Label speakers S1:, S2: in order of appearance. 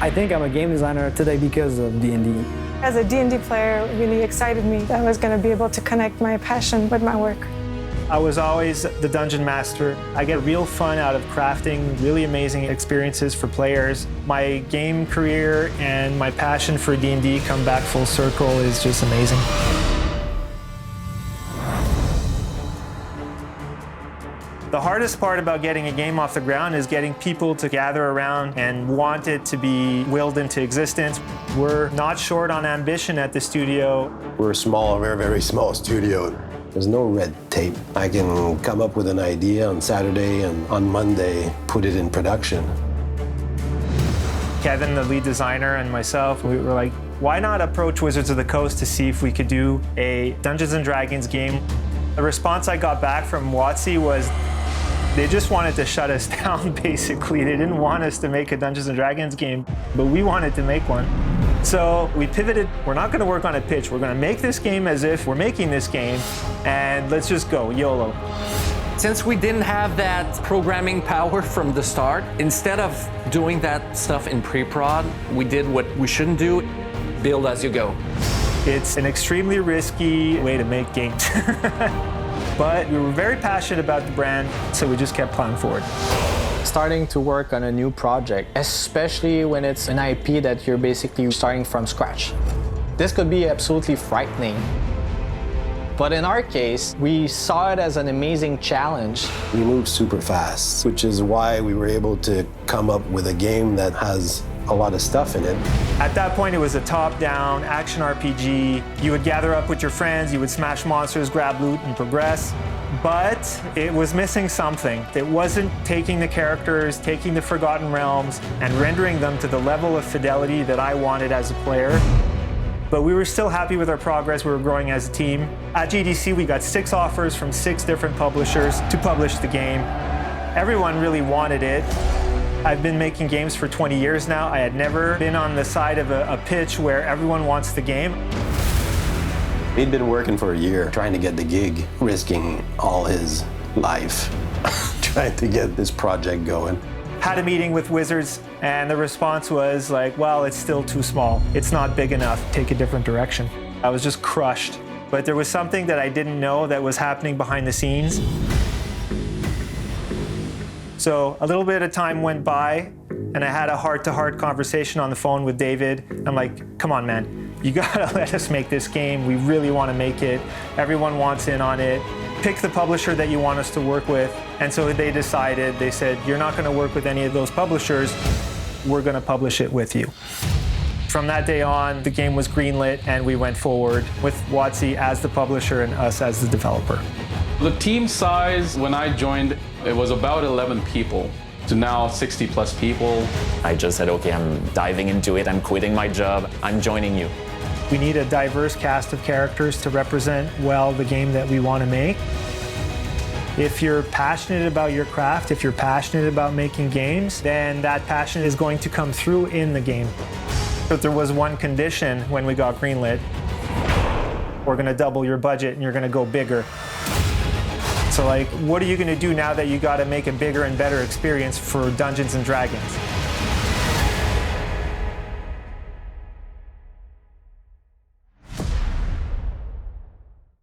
S1: I think I'm a game designer today because of D&D.
S2: As a D&D player, it really excited me that I was going to be able to connect my passion with my work.
S3: I was always the dungeon master. I get real fun out of crafting really amazing experiences for players. My game career and my passion for D&D come back full circle is just amazing. The hardest part about getting a game off the ground is getting people to gather around and want it to be willed into existence. We're not short on ambition at the studio.
S4: We're a small, very, very small studio. There's no red tape. I can come up with an idea on Saturday and on Monday put it in production.
S3: Kevin, the lead designer, and myself, we were like, why not approach Wizards of the Coast to see if we could do a Dungeons & Dragons game? The response I got back from WotC was they just wanted to shut us down, basically. They didn't want us to make a Dungeons & Dragons game, but we wanted to make one. So we pivoted. We're not going to work on a pitch. We're going to make this game as if we're making this game, and let's just go, YOLO.
S5: Since we didn't have that programming power from the start, instead of doing that stuff in pre-prod, we did what we shouldn't do, build as you go.
S3: It's an extremely risky way to make games. But we were very passionate about the brand, so we just kept plowing forward.
S6: Starting to work on a new project, especially when it's an IP that you're basically starting from scratch. This could be absolutely frightening. But in our case, we saw it as an amazing challenge.
S4: We moved super fast, which is why we were able to come up with a game that has a lot of stuff in it.
S3: At that point, it was a top-down action RPG. You would gather up with your friends, you would smash monsters, grab loot, and progress. But it was missing something. It wasn't taking the characters, taking the Forgotten Realms, and rendering them to the level of fidelity that I wanted as a player. But we were still happy with our progress. We were growing as a team. At GDC, we got 6 offers from 6 different publishers to publish the game. Everyone really wanted it. I've been making games for 20 years now. I had never been on the side of a pitch where everyone wants the game.
S4: He'd been working for a year trying to get the gig, risking all his life, trying to get this project going.
S3: Had a meeting with Wizards, and the response was like, well, it's still too small. It's not big enough. Take a different direction. I was just crushed. But there was something that I didn't know that was happening behind the scenes. So a little bit of time went by, and I had a heart-to-heart conversation on the phone with David. I'm like, come on, man. You gotta let us make this game. We really want to make it. Everyone wants in on it. Pick the publisher that you want us to work with. And so they decided, they said, you're not going to work with any of those publishers. We're going to publish it with you. From that day on, the game was greenlit, and we went forward with WotC as the publisher and us as the developer.
S7: The team size, when I joined, it was about 11 people to now 60 plus people.
S8: I just said, okay, I'm diving into it. I'm quitting my job. I'm joining you.
S3: We need a diverse cast of characters to represent well the game that we want to make. If you're passionate about your craft, if you're passionate about making games, then that passion is going to come through in the game. But there was one condition when we got greenlit. We're going to double your budget and you're going to go bigger. So like, what are you going to do now that you got to make a bigger and better experience for Dungeons & Dragons?